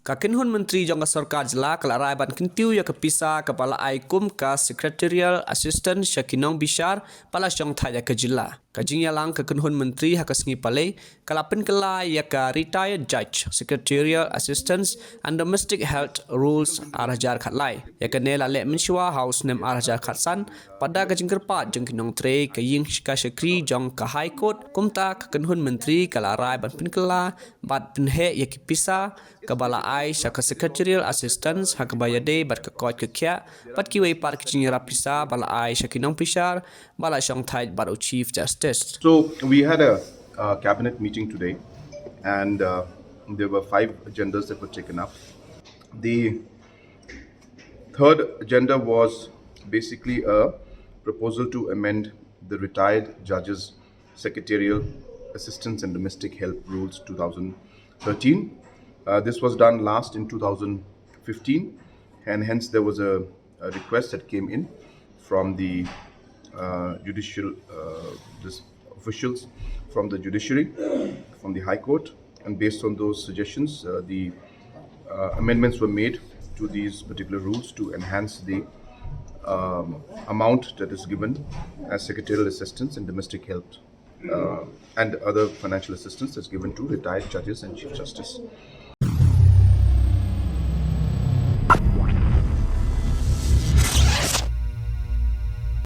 Ka Kynhun Myntri jong ka sarkar jela ka larai ban Kyntiew ya ka Pisa kepala aikum ka secretarial assistant Nongbishar pala Shongthait ya ka jela. Ka Jingïarap ka Kynhun Myntri ha ka sengi pale kalapin kala ya ka retired judge secretarial assistants and domestic health rules arajar khatlai. Ya ka nela le Minshwa house nem arajar khatsan pada ka Jingïarap jong Myntri ka ying ka sekri jong ka high court kumta ka Kynhun Myntri ka larai ban pin kala bat pinhe ya ki Pisa ka bala ai sa ka secretarial assistants ha ka bayade bat ka court ka kya bat ki wei par ka Jingïarap Pisa bala ai sa ki Nongbishar bala Shongthait bat chief justice. So we had a cabinet meeting today, and there were 5 agendas that were taken up. The third agenda was basically a proposal to amend the retired judges' secretarial assistance and domestic help rules 2013. This was done last in 2015, and hence there was a request that came in from the judicial officials from the judiciary, from the High Court, and based on those suggestions, the amendments were made to these particular rules to enhance the amount that is given as secretarial assistance and domestic help and other financial assistance that's given to retired judges and chief justice.